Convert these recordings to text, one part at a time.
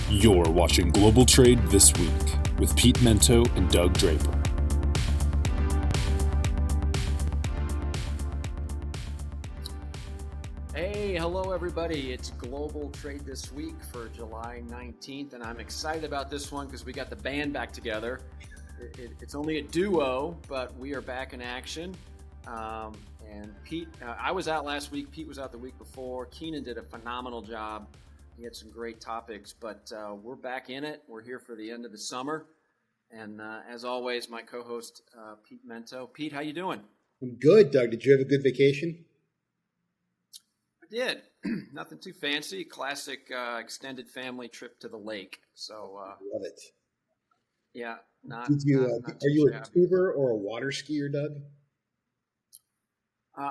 You're watching Global Trade This Week with Pete Mento and Doug Draper. Hey, hello everybody. It's Global Trade This Week for July 19th, and I'm excited about this one because we got the band back together. It's only a duo, but we are back in action. And Pete, I was out last week. Pete was out the week before. Keenan did a phenomenal job. He had some great topics, but we're back in it. We're here for the end of the summer. And as always, my co-host, Pete Mento. Pete, how you doing? I'm good, Doug. Did you have a good vacation? I did. Nothing too fancy. Classic extended family trip to the lake. So Love it. Yeah, not. Did you? Not are you shabby. a tuber or a water skier, Doug?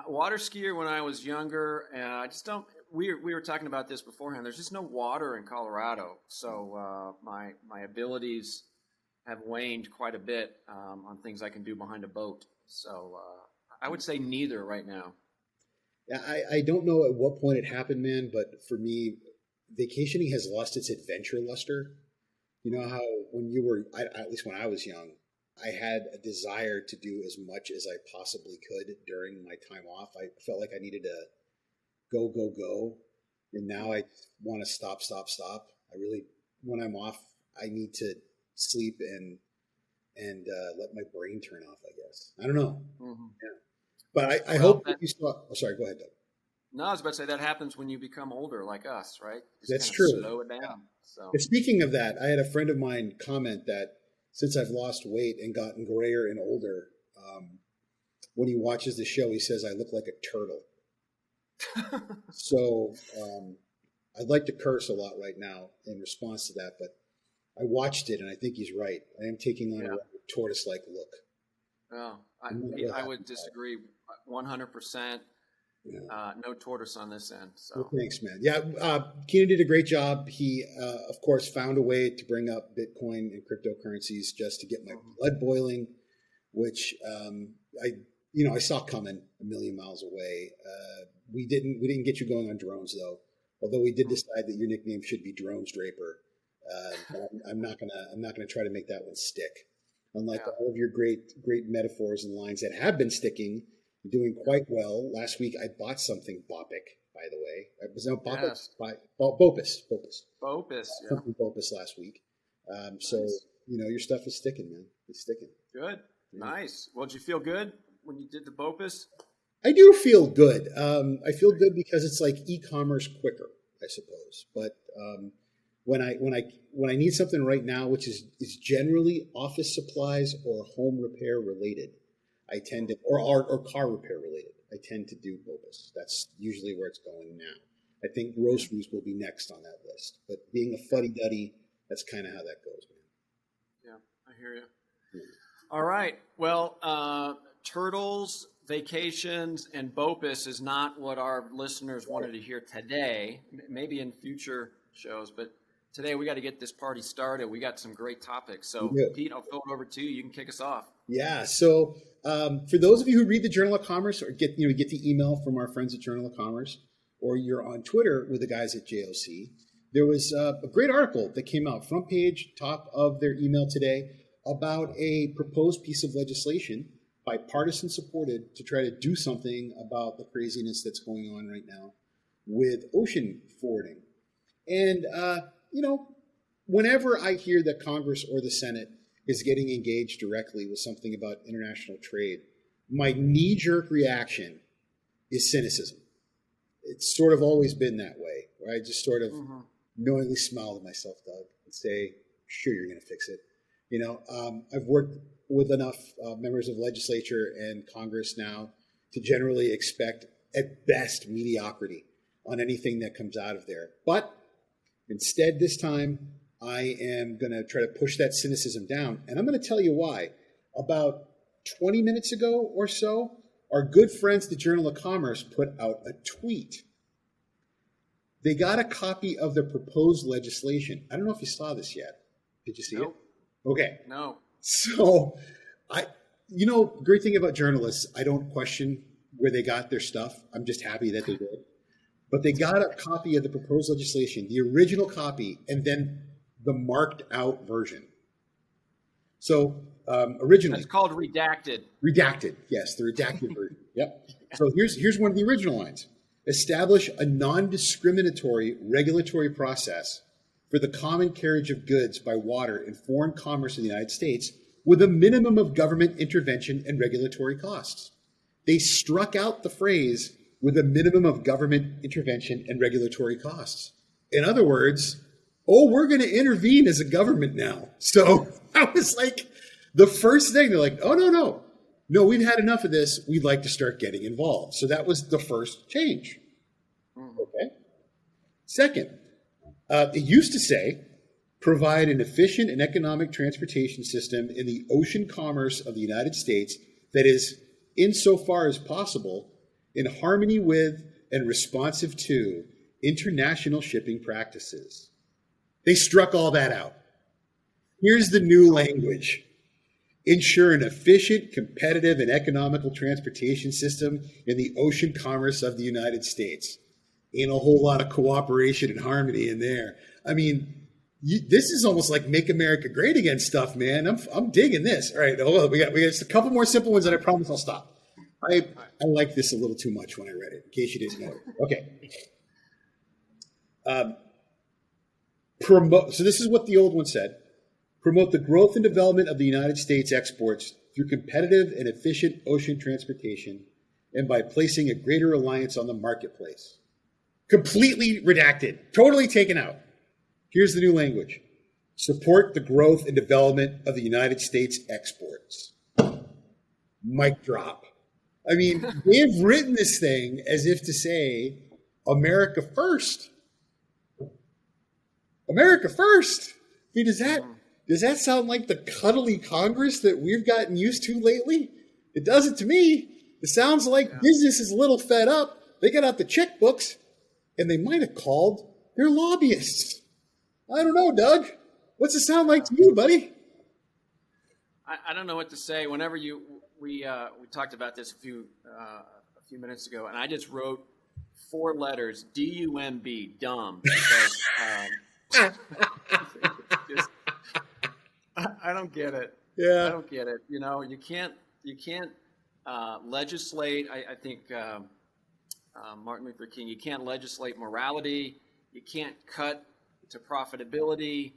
Water skier when I was younger. I just don't. We were talking about this beforehand. There's just no water in Colorado, so my abilities have waned quite a bit on things I can do behind a boat. So I would say neither right now. Yeah, I don't know at what point it happened, man, but for me, vacationing has lost its adventure luster. You know how when you were, at least when I was young, I had a desire to do as much as I possibly could during my time off. I felt like I needed to go. And now I want to stop. I really, when I'm off, I need to sleep and let my brain turn off, I guess. I don't know. Mm-hmm. Yeah. But I hope that you saw. Oh, sorry. Go ahead, Doug. No, I was about to say that happens when you become older, like us, right? Just That's kind true. of slow it down. Yeah. So. And speaking of that, I had a friend of mine comment that since I've lost weight and gotten grayer and older, when he watches the show, he says I look like a turtle. So I'd like to curse a lot right now in response to that, but I watched it and I think he's right. I am taking on a tortoise-like look. Oh, I would disagree 100%. Yeah. No tortoise on this end. So well, thanks, man. Yeah, Keenan did a great job. He, of course, found a way to bring up Bitcoin and cryptocurrencies just to get my blood boiling, which I saw coming a million miles away. We didn't get you going on drones though. Although we did decide that your nickname should be Drones Draper. I'm not gonna try to make that one stick. Unlike all of your great metaphors and lines that have been sticking, doing quite well. Last week I bought something Bopic, by the way. It was no Bopic, yes. Bopus. Bopus, yeah. Something Bopus last week. So your stuff is sticking, man. It's sticking. Good, nice. Well, did you feel good when you did the Bopus? I do feel good. I feel good because it's like e-commerce quicker, I suppose. But when I need something right now, which is generally office supplies or home repair related, I tend to, or car repair related, I tend to do Bopus. That's usually where it's going now. I think groceries will be next on that list. But being a fuddy-duddy, that's kind of how that goes, man. Yeah, I hear you. Yeah. All right. Well, turtles, vacations, and Bopus is not what our listeners wanted to hear today. Maybe in future shows, but today we got to get this party started. We got some great topics. So, Pete, I'll throw it over to you. You can kick us off. Yeah. So, for those of you who read the Journal of Commerce or get the email from our friends at Journal of Commerce, or you're on Twitter with the guys at JOC, there was a great article that came out, front page, top of their email today, about a proposed piece of legislation, bipartisan supported, to try to do something about the craziness that's going on right now with ocean forwarding. And whenever I hear that Congress or the Senate is getting engaged directly with something about international trade, my knee-jerk reaction is cynicism. It's sort of always been that way, where I just sort of knowingly smile to myself, Doug, and say, sure, you're going to fix it. I've worked with enough members of legislature and Congress now to generally expect, at best, mediocrity on anything that comes out of there. But instead, this time, I am going to try to push that cynicism down. And I'm going to tell you why. About 20 minutes ago or so, our good friends, the Journal of Commerce, put out a tweet. They got a copy of the proposed legislation. I don't know if you saw this yet. Did you see it? Okay. No. So, great thing about journalists, I don't question where they got their stuff. I'm just happy that they did. But they got a copy of the proposed legislation, the original copy, and then the marked out version. So originally, it's called redacted. Redacted, yes, the redacted version. Yep. So here's one of the original lines. Establish a non-discriminatory regulatory process for the common carriage of goods by water in foreign commerce in the United States with a minimum of government intervention and regulatory costs. They struck out the phrase with a minimum of government intervention and regulatory costs. In other words, we're going to intervene as a government now. So I was like, the first thing, they're like, no, we've had enough of this. We'd like to start getting involved. So that was the first change. Okay. Second, it used to say, provide an efficient and economic transportation system in the ocean commerce of the United States that is, insofar as possible, in harmony with and responsive to international shipping practices. They struck all that out. Here's the new language. Ensure an efficient, competitive, and economical transportation system in the ocean commerce of the United States. Ain't a whole lot of cooperation and harmony in there. I mean, this is almost like Make America Great Again stuff, man. I'm digging this. All right, hold on. We got just a couple more simple ones, and I promise I'll stop. I like this a little too much when I read it, in case you didn't know it. Okay. So this is what the old one said. Promote the growth and development of the United States exports through competitive and efficient ocean transportation and by placing a greater reliance on the marketplace. Completely redacted, totally taken out. Here's the new language. Support the growth and development of the United States exports. Mic drop. I mean, they've written this thing as if to say, America first. America first. I mean, does that sound like the cuddly Congress that we've gotten used to lately? It doesn't to me. It sounds like business is a little fed up. They got out the checkbooks, and they might have called their lobbyists. I don't know, Doug. What's it sound like to you, buddy? I don't know what to say. Whenever we talked about this a few minutes ago, and I just wrote 4 letters, D-U-M-B, dumb, because I don't get it. Yeah, I don't get it. You know, you can't legislate. I think Martin Luther King. You can't legislate morality. You can't cut to profitability.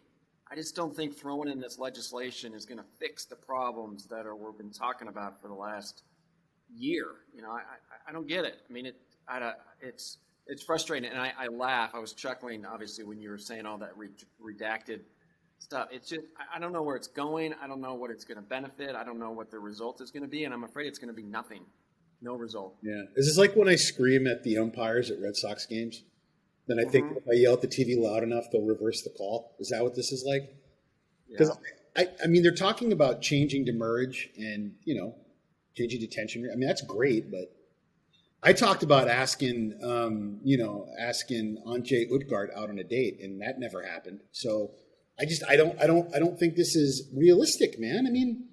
I just don't think throwing in this legislation is going to fix the problems that we've been talking about for the last year. You know, I don't get it. I mean, it's frustrating, and I laugh. I was chuckling, obviously, when you were saying all that redacted stuff. It's just, I don't know where it's going. I don't know what it's going to benefit. I don't know what the result is going to be, and I'm afraid it's going to be nothing. No result. Yeah. Is this like when I scream at the umpires at Red Sox games? Then I think if I yell at the TV loud enough, they'll reverse the call. Is that what this is like? Because, I mean, they're talking about changing demurrage and, changing detention. I mean, that's great, but I talked about asking Ante Utgard out on a date, and that never happened. So I don't think this is realistic, man. I mean,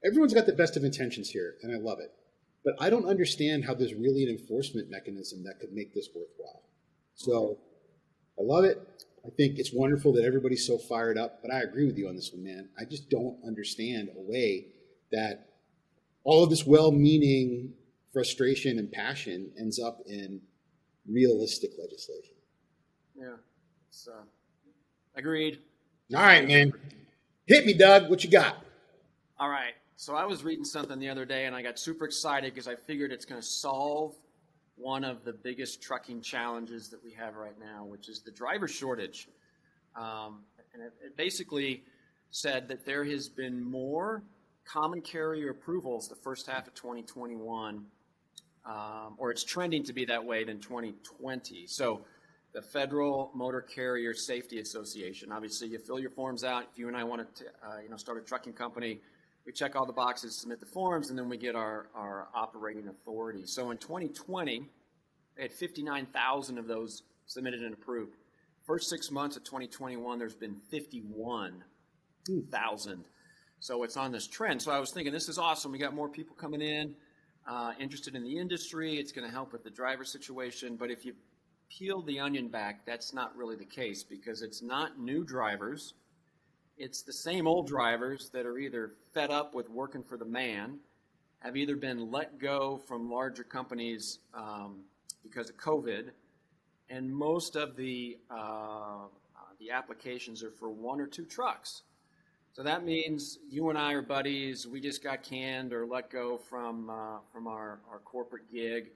everyone's got the best of intentions here, and I love it. But I don't understand how there's really an enforcement mechanism that could make this worthwhile. So I love it. I think it's wonderful that everybody's so fired up, but I agree with you on this one, man. I just don't understand a way that all of this well-meaning frustration and passion ends up in realistic legislation. Yeah. Agreed. All right, man. Hit me, Doug. What you got? All right. So I was reading something the other day, and I got super excited because I figured it's going to solve one of the biggest trucking challenges that we have right now, which is the driver shortage. And it basically said that there has been more common carrier approvals the first half of 2021, or it's trending to be that way, than 2020. So the Federal Motor Carrier Safety Association, obviously you fill your forms out. If you and I want to start a trucking company, we check all the boxes, submit the forms, and then we get our operating authority. So in 2020, they had 59,000 of those submitted and approved. First 6 months of 2021, there's been 51,000. So it's on this trend. So I was thinking, this is awesome. We got more people coming in, interested in the industry. It's going to help with the driver situation. But if you peel the onion back, that's not really the case, because it's not new drivers. It's the same old drivers that are either fed up with working for the man, have either been let go from larger companies because of COVID, and most of the applications are for one or two trucks. So that means you and I are buddies. We just got canned or let go from our corporate gig,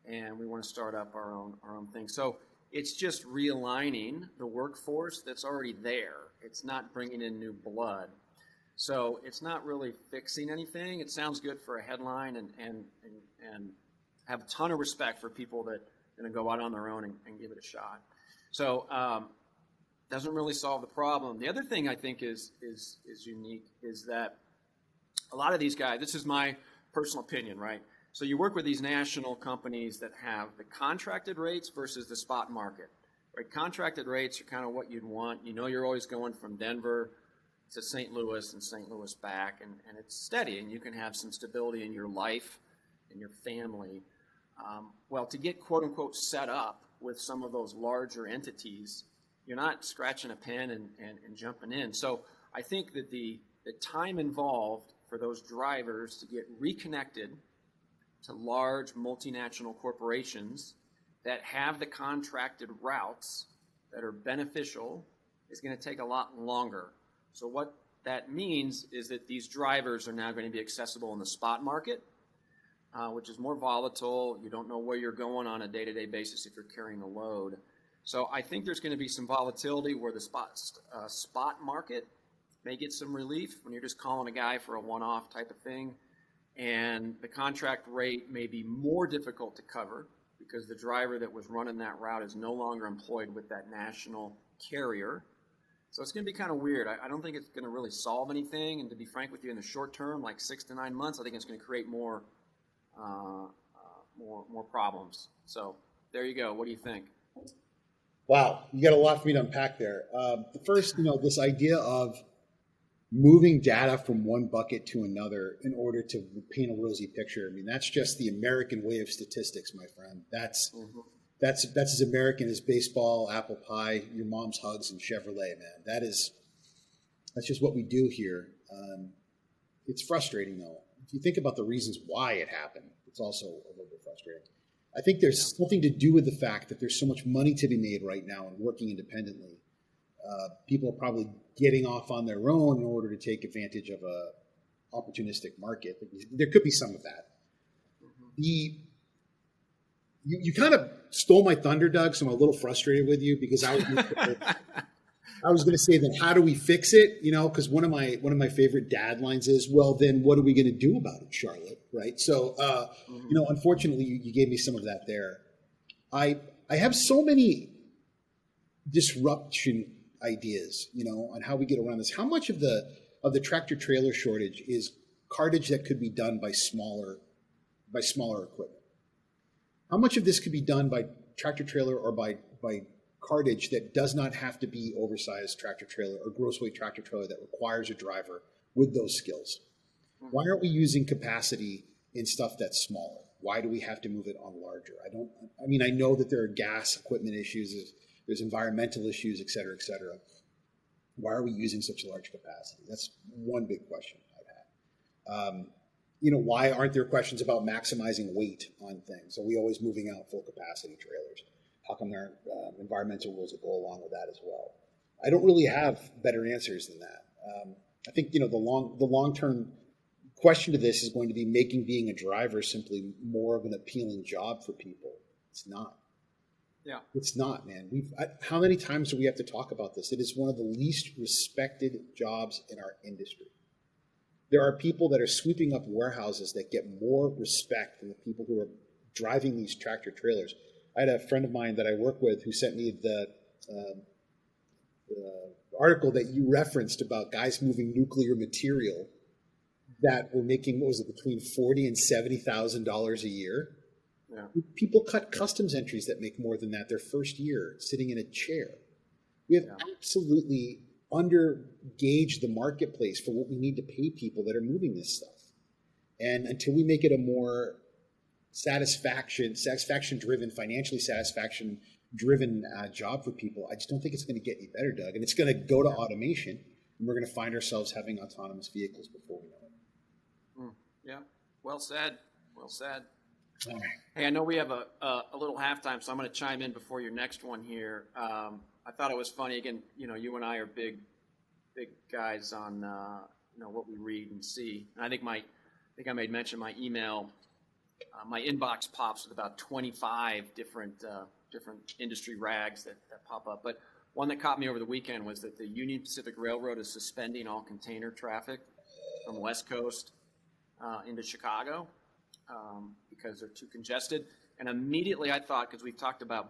and we want to start up our own thing. So it's just realigning the workforce that's already there. It's not bringing in new blood. So it's not really fixing anything. It sounds good for a headline, and have a ton of respect for people that are going to go out on their own and give it a shot. So doesn't really solve the problem. The other thing I think is unique is that a lot of these guys, this is my personal opinion, right? So you work with these national companies that have the contracted rates versus the spot market. Right? Contracted rates are kind of what you'd want. You know, you're always going from Denver to St. Louis and St. Louis back, and it's steady, and you can have some stability in your life and your family. Well, to get quote unquote set up with some of those larger entities, you're not scratching a pen and jumping in. So I think that the time involved for those drivers to get reconnected to large multinational corporations that have the contracted routes that are beneficial is going to take a lot longer. So what that means is that these drivers are now going to be accessible in the spot market, which is more volatile. You don't know where you're going on a day-to-day basis if you're carrying a load. So I think there's going to be some volatility where the spot market may get some relief when you're just calling a guy for a one-off type of thing. And the contract rate may be more difficult to cover because the driver that was running that route is no longer employed with that national carrier. So it's going to be kind of weird. I don't think it's going to really solve anything. And to be frank with you, in the short term, like 6 to 9 months, I think it's going to create more problems. So there you go. What do you think? Wow, you got a lot for me to unpack there. The first, this idea of moving data from one bucket to another in order to paint a rosy picture. I mean, that's just the American way of statistics, my friend. That's as American as baseball, apple pie, your mom's hugs, and Chevrolet, man. That's just what we do here. It's frustrating, though. If you think about the reasons why it happened, it's also a little bit frustrating. I think there's something to do with the fact that there's so much money to be made right now and working independently. People are probably getting off on their own in order to take advantage of a opportunistic market. There could be some of that. You kind of stole my thunder, Doug, so I'm a little frustrated with you because I was going to say, then how do we fix it? Because one of my favorite dad lines is, well, then what are we going to do about it, Charlotte? Right? So, unfortunately, you gave me some of that there. I have so many disruption ideas, on how we get around this. How much of the tractor trailer shortage is cartage that could be done by smaller equipment? How much of this could be done by tractor trailer or by cartage that does not have to be oversized tractor trailer or gross weight tractor trailer that requires a driver with those skills? Why aren't we using capacity in stuff that's smaller? Why do we have to move it on larger? I know that there are gas equipment issues, there's environmental issues, et cetera, et cetera. Why are we using such large capacity? That's one big question I've had. Why aren't there questions about maximizing weight on things? Are we always moving out full capacity trailers? How come there aren't environmental rules that go along with that as well? I don't really have better answers than that. I think the long-term question to this is going to be making being a driver simply more of an appealing job for people. It's not. Yeah, it's not, man. How many times do we have to talk about this? It is one of the least respected jobs in our industry. There are people that are sweeping up warehouses that get more respect than the people who are driving these tractor trailers. I had a friend of mine that I work with who sent me the article that you referenced about guys moving nuclear material that were making, between $40,000 and $70,000 a year. Yeah. People cut customs entries that make more than that their first year sitting in a chair. We have absolutely undergauged the marketplace for what we need to pay people that are moving this stuff. And until we make it a more satisfaction-driven, financially driven job for people. I just don't think it's going to get any better, Doug. And it's going to go to automation, and we're going to find ourselves having autonomous vehicles before we know it. Yeah, well said. Well said. All right. Hey, I know we have a little halftime, so I'm going to chime in before your next one here. I thought it was funny. Again, you and I are big guys on what we read and see. And I think I made mention my email. My inbox pops with about 25 different industry rags that pop up. But one that caught me over the weekend was that the Union Pacific Railroad is suspending all container traffic from the West Coast into Chicago because they're too congested. And immediately I thought, because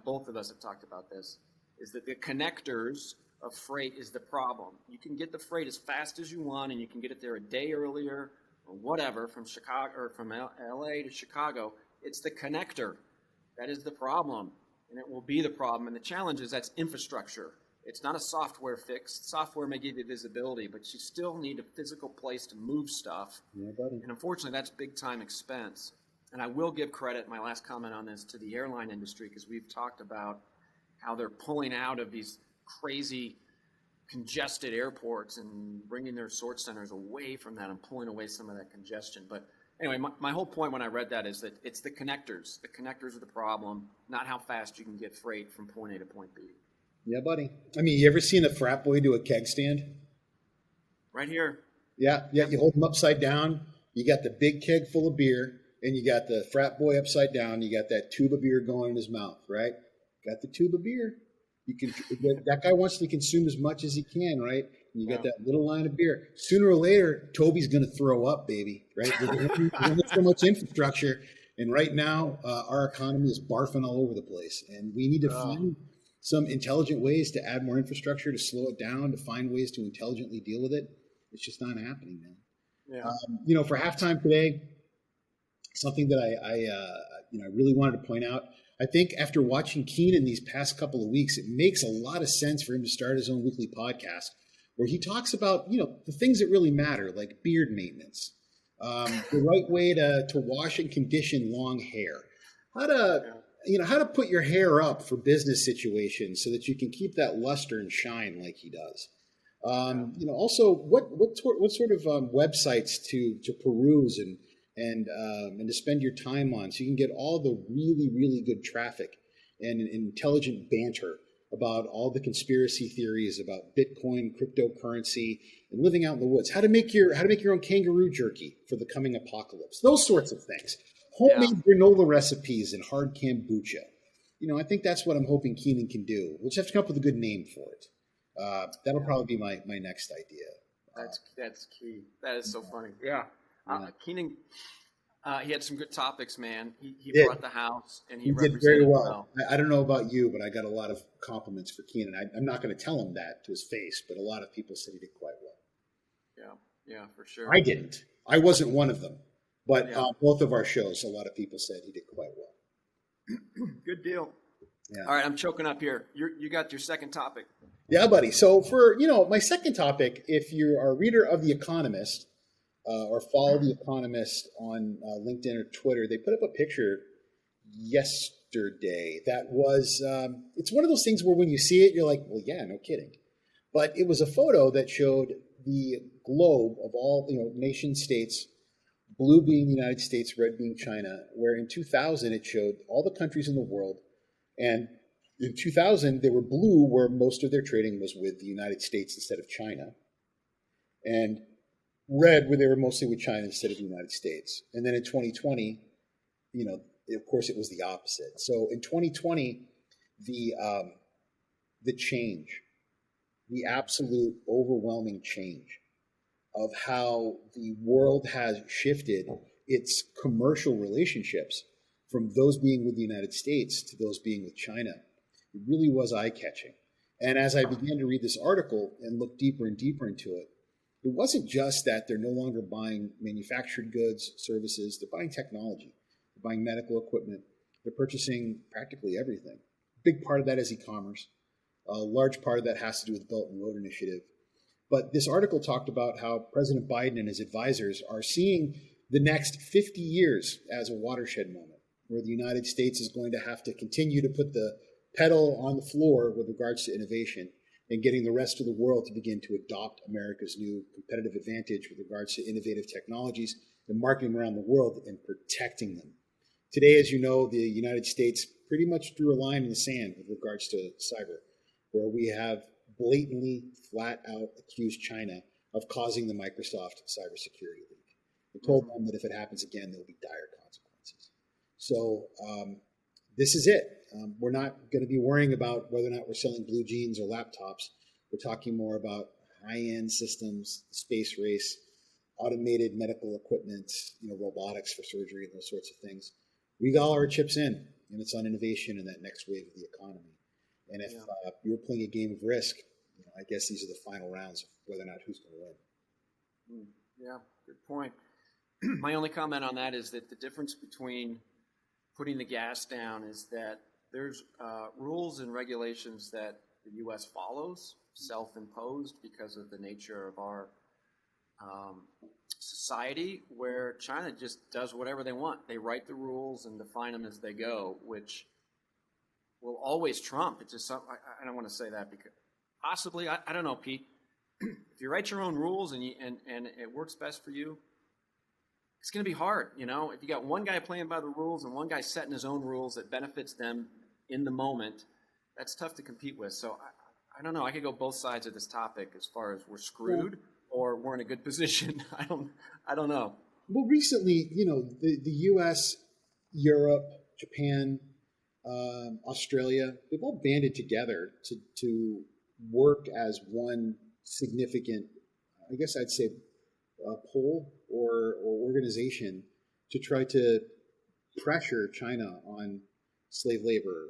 both of us have talked about this, is that the connectors of freight is the problem. You can get the freight as fast as you want, and you can get it there a day earlier or whatever from Chicago or from LA to Chicago. It's the connector that is the problem, and it will be the problem. And the challenge is that's infrastructure. It's not a software fix. Software may give you visibility, but you still need a physical place to move stuff. Yeah, buddy. And unfortunately, that's big time expense. And I will give credit, my last comment on this, to the airline industry, because we've talked about how they're pulling out of these crazy congested airports and bringing their sort centers away from that and pulling away some of that congestion. But anyway, my whole point when I read that is that it's the connectors. The connectors are the problem, not how fast you can get freight from point A to point B. Yeah, buddy. I mean, you ever seen a frat boy do a keg stand? Right here. Yeah. You hold them upside down. You got the big keg full of beer, and you got the frat boy upside down. You got that tube of beer going in his mouth, right? Got the tube of beer. That guy wants to consume as much as he can, right? And you got that little line of beer. Sooner or later, Toby's going to throw up, baby, right? There's so much infrastructure, and right now, our economy is barfing all over the place, and we need to find some intelligent ways to add more infrastructure, to slow it down, to find ways to intelligently deal with it. It's just not happening, man. Yeah. For halftime today, something that I really wanted to point out. I think after watching Keenan these past couple of weeks, it makes a lot of sense for him to start his own weekly podcast where he talks about, the things that really matter, like beard maintenance, the right way to wash and condition long hair, how to put your hair up for business situations so that you can keep that luster and shine like he does. Also what sort of websites to peruse and to spend your time on, so you can get all the really, really good traffic and intelligent banter about all the conspiracy theories about Bitcoin, cryptocurrency, and living out in the woods. How to make your own kangaroo jerky for the coming apocalypse. Those sorts of things. Homemade granola recipes and hard kombucha. I think that's what I'm hoping Keenan can do. We'll just have to come up with a good name for it. That'll probably be my next idea. That's key. That is so funny. Yeah. Keenan, he had some good topics, man. He brought the house, and he did very well. I don't know about you, but I got a lot of compliments for Keenan. I'm not going to tell him that to his face, but a lot of people said he did quite well. Yeah, for sure. I didn't. I wasn't one of them. But both of our shows, a lot of people said he did quite well. Good deal. Yeah. All right, I'm choking up here. You got your second topic. Yeah, buddy. So for my second topic, if you are a reader of The Economist, or follow The Economist on LinkedIn or Twitter, they put up a picture yesterday that was, it's one of those things where when you see it, you're like, well, yeah, no kidding. But it was a photo that showed the globe of all nation states, blue being the United States, red being China, where in 2000 it showed all the countries in the world. And in 2000, they were blue where most of their trading was with the United States instead of China. And red where they were mostly with China instead of the United States. And then in 2020, of course, it was the opposite. So in 2020, the change, the absolute overwhelming change of how the world has shifted its commercial relationships from those being with the United States to those being with China, it really was eye-catching. And as I began to read this article and look deeper and deeper into it, it wasn't just that they're no longer buying manufactured goods, services, they're buying technology, they're buying medical equipment, they're purchasing practically everything. A big part of that is e-commerce. A large part of that has to do with the Belt and Road Initiative. But this article talked about how President Biden and his advisors are seeing the next 50 years as a watershed moment, where the United States is going to have to continue to put the pedal on the floor with regards to innovation and getting the rest of the world to begin to adopt America's new competitive advantage with regards to innovative technologies and marketing around the world and protecting them. Today, as you know, the United States pretty much drew a line in the sand with regards to cyber, where we have blatantly, flat out accused China of causing the Microsoft cybersecurity leak. We told them that if it happens again, there will be dire consequences. So this is it. We're not going to be worrying about whether or not we're selling blue jeans or laptops. We're talking more about high-end systems, space race, automated medical equipment, robotics for surgery and those sorts of things. We got all our chips in, and it's on innovation in that next wave of the economy. And if you're playing a game of Risk, I guess these are the final rounds of whether or not who's going to win. Yeah, good point. My only comment on that is that the difference between putting the gas down is that there's rules and regulations that the U.S. follows, self-imposed because of the nature of our society, where China just does whatever they want. They write the rules and define them as they go, which will always trump. It's just I don't want to say that because possibly, I don't know, Pete. If you write your own rules and it works best for you, it's going to be hard. If you got one guy playing by the rules and one guy setting his own rules that benefits them in the moment, that's tough to compete with. So I don't know. I could go both sides of this topic as far as we're screwed or we're in a good position. I don't know. Well, recently, the U.S., Europe, Japan, Australia, they've all banded together to work as one significant, I guess I'd say, pole or organization to try to pressure China on slave labor.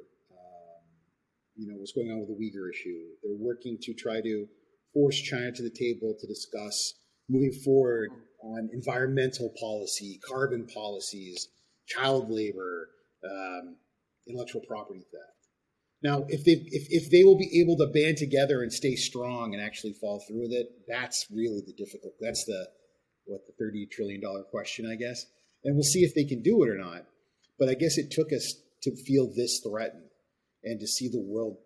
What's going on with the Uyghur issue. They're working to try to force China to the table to discuss moving forward on environmental policy, carbon policies, child labor, intellectual property theft. Now, if they will be able to band together and stay strong and actually follow through with it, that's really the difficult. That's the $30 trillion question, I guess. And we'll see if they can do it or not. But I guess it took us to feel this threatened and to see the world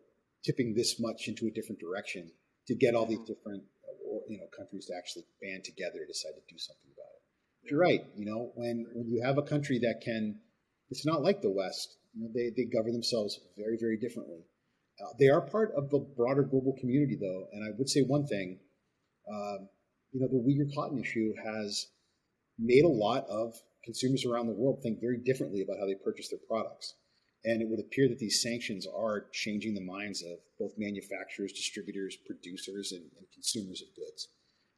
tipping this much into a different direction to get all these different countries to actually band together and decide to do something about it. But you're right. When you have a country that can, it's not like the West. They govern themselves very, very differently. They are part of the broader global community, though. And I would say one thing, the Uyghur cotton issue has made a lot of consumers around the world think very differently about how they purchase their products. And it would appear that these sanctions are changing the minds of both manufacturers, distributors, producers, and consumers of goods.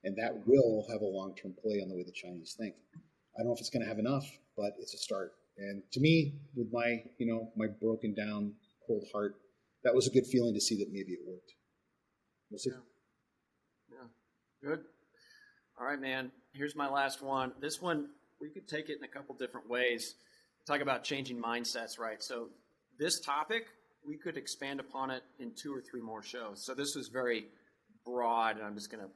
And that will have a long-term play on the way the Chinese think. I don't know if it's going to have enough, but it's a start. And to me, with my broken down, cold heart, that was a good feeling to see that maybe it worked. We'll see. Yeah. Good. All right, man. Here's my last one. This one, we could take it in a couple different ways. Talk about changing mindsets, right? So this topic, we could expand upon it in 2 or 3 more shows. So this was very broad, and I'm just going to,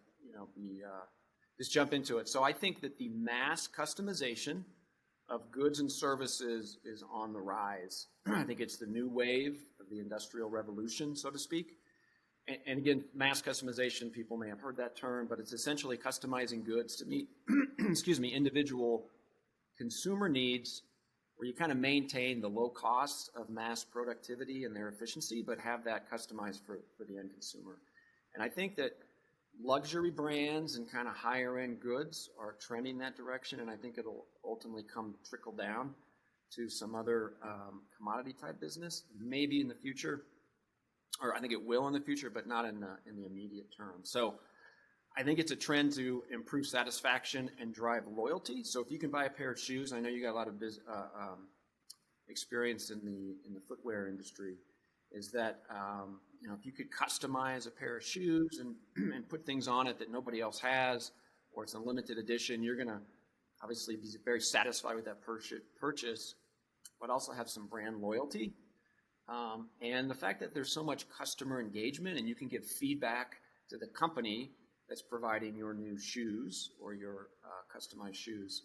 just jump into it. So I think that the mass customization of goods and services is on the rise. I think it's the new wave of the Industrial Revolution, so to speak. And again, mass customization, people may have heard that term, but it's essentially customizing goods to meet, individual consumer needs, where you kind of maintain the low costs of mass productivity and their efficiency, but have that customized for the end consumer. And I think that luxury brands and kind of higher end goods are trending that direction, and I think it'll ultimately trickle down to some other commodity type business, maybe in the future, or I think it will in the future, but not in the immediate term. So I think it's a trend to improve satisfaction and drive loyalty. So if you can buy a pair of shoes, I know you got a lot of experience in the footwear industry, is that if you could customize a pair of shoes and put things on it that nobody else has, or it's a limited edition, you're going to obviously be very satisfied with that purchase, but also have some brand loyalty. And the fact that there's so much customer engagement and you can give feedback to the company that's providing your new shoes or your customized shoes,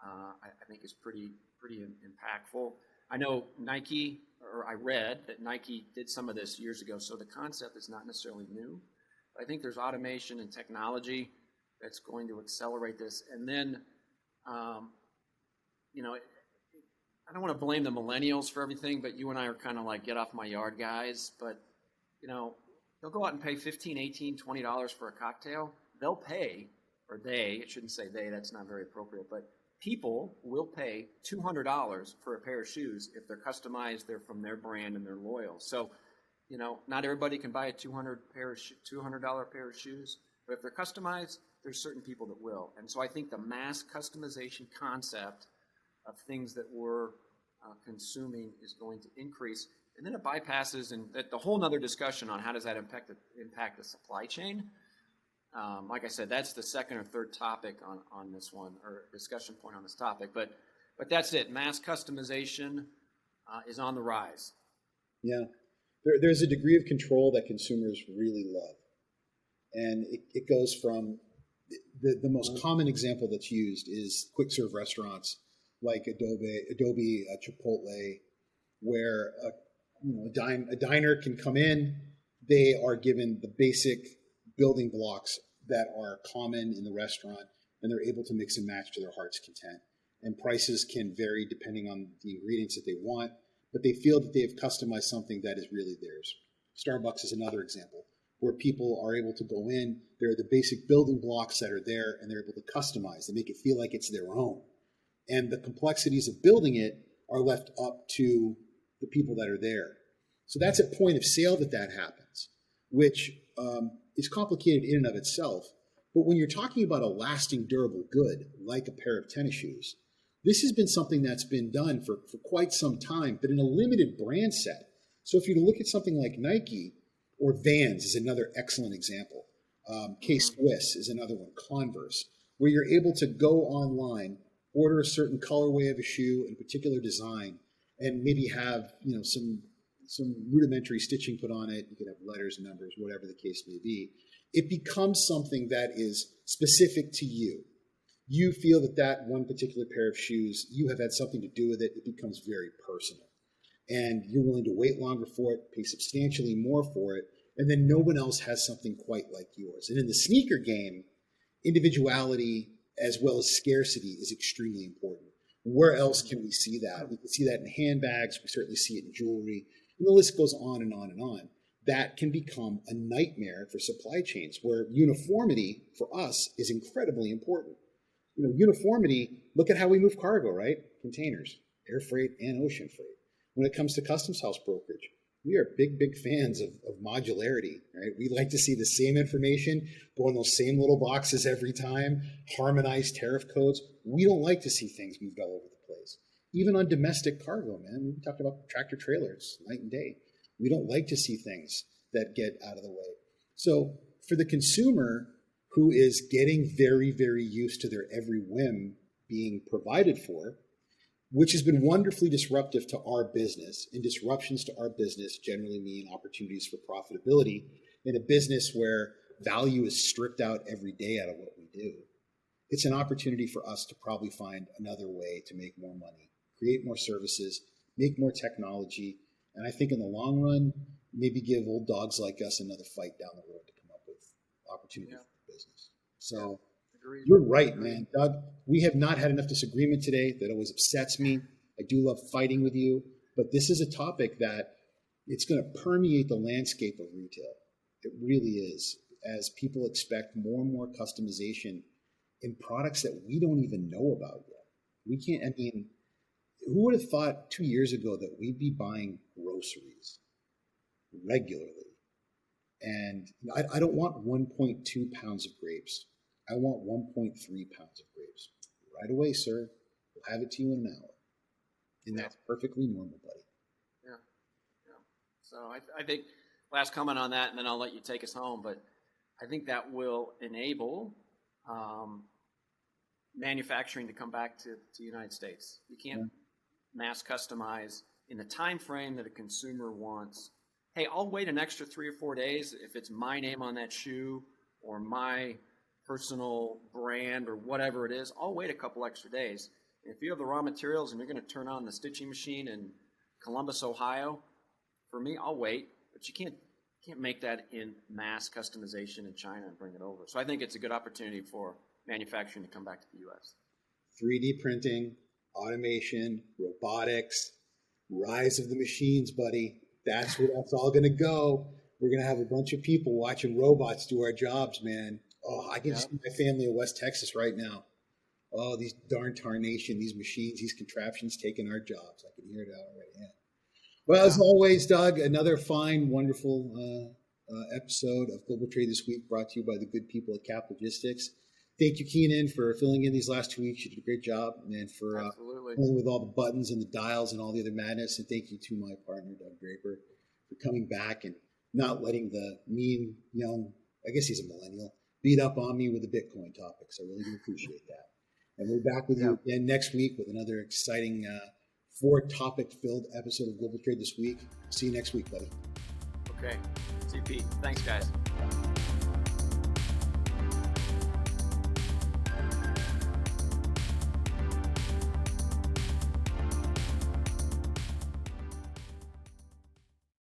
I think is pretty impactful. I know Nike, or I read that Nike did some of this years ago, so the concept is not necessarily new. But I think there's automation and technology that's going to accelerate this. And then, you know, I don't want to blame the millennials for everything, but you and I are kind of like get off my yard guys. But, you know, they'll go out and pay $15, $18, $20 for a cocktail. They'll pay, or they, it shouldn't say they, that's not very appropriate, but people will pay $200 for a pair of shoes if they're customized, they're from their brand, and they're loyal. So, you know, not everybody can buy a $200 pair of shoes, but if they're customized, there's certain people that will. And so I think the mass customization concept of things that we're consuming is going to increase. And then it bypasses and the whole nother discussion on how does that impact the supply chain. Like I said, that's the second or third topic on this one, or discussion point on this topic. But that's it. Mass customization is on the rise. Yeah. There's a degree of control that consumers really love. And it goes from the most common example that's used is quick serve restaurants like Adobe, Chipotle, where a diner can come in. They are given the basic building blocks that are common in the restaurant, and they're able to mix and match to their heart's content. And prices can vary depending on the ingredients that they want, but they feel that they have customized something that is really theirs. Starbucks is another example where people are able to go in, there are the basic building blocks that are there, and they're able to customize. They make it feel like it's their own. And the complexities of building it are left up to the people that are there. So that's at point of sale that happens, which is complicated in and of itself. But when you're talking about a lasting, durable good, like a pair of tennis shoes, this has been something that's been done for quite some time, but in a limited brand set. So if you look at something like Nike, or Vans is another excellent example. K-Swiss is another one, Converse, where you're able to go online, order a certain colorway of a shoe and particular design, and maybe have some rudimentary stitching put on it. You could have letters, numbers, whatever the case may be. It becomes something that is specific to you. You feel that one particular pair of shoes, you have had something to do with it. It becomes very personal. And you're willing to wait longer for it, pay substantially more for it, and then no one else has something quite like yours. And in the sneaker game, individuality as well as scarcity is extremely important. Where else can we see that? We can see that in handbags. We certainly see it in jewelry. And the list goes on and on and on. That can become a nightmare for supply chains where uniformity for us is incredibly important. Uniformity, look at how we move cargo, right? Containers, air freight and ocean freight. When it comes to customs house brokerage, we are big fans of modularity, right? We like to see the same information go in those same little boxes every time, harmonized tariff codes. We don't like to see things moved all over the place. Even on domestic cargo, man, we talked about tractor trailers night and day. We don't like to see things that get out of the way. So for the consumer who is getting very, very used to their every whim being provided for, which has been wonderfully disruptive to our business, and disruptions to our business generally mean opportunities for profitability in a business where value is stripped out every day out of what we do. It's an opportunity for us to probably find another way to make more money, create more services, make more technology, and I think in the long run, maybe give old dogs like us another fight down the road to come up with opportunity for the business. So you're right, man. Doug, we have not had enough disagreement today. That always upsets me. I do love fighting with you, but this is a topic that it's going to permeate the landscape of retail. It really is, as people expect more and more customization in products that we don't even know about yet. We can't, I mean, who would have thought 2 years ago that we'd be buying groceries regularly? And I don't want 1.2 pounds of grapes. I want 1.3 pounds of grapes. Right away, sir. We'll have it to you in an hour. And that's perfectly normal, buddy. Yeah. So I think, last comment on that, and then I'll let you take us home, but I think that will enable manufacturing to come back to the United States. You can't mass customize in the time frame that a consumer wants. Hey, I'll wait an extra 3 or 4 days if it's my name on that shoe or my personal brand or whatever it is. I'll wait a couple extra days. If you have the raw materials and you're going to turn on the stitching machine in Columbus, Ohio, for me, I'll wait. But you can't make that in mass customization in China and bring it over. So I think it's a good opportunity for manufacturing to come back to the U.S. 3D printing, automation, robotics, rise of the machines, buddy. That's where that's all going to go. We're going to have a bunch of people watching robots do our jobs, man. Oh, I can see my family in West Texas right now. Oh, these darn tarnation, these machines, these contraptions taking our jobs. I can hear it already. Yeah. Well, as always, Doug, another fine, wonderful episode of Global Trade This Week brought to you by the good people at Cap Logistics. Thank you, Keenan, for filling in these last 2 weeks. You did a great job, and for playing with all the buttons and the dials and all the other madness. And thank you to my partner, Doug Draper, for coming back and not letting the mean, young, I guess he's a millennial, beat up on me with the Bitcoin topics. I really do appreciate that. And we're back with you again next week with another exciting 4-topic-filled episode of Global Trade This Week. See you next week, buddy. Okay. See you, Pete. Thanks, guys.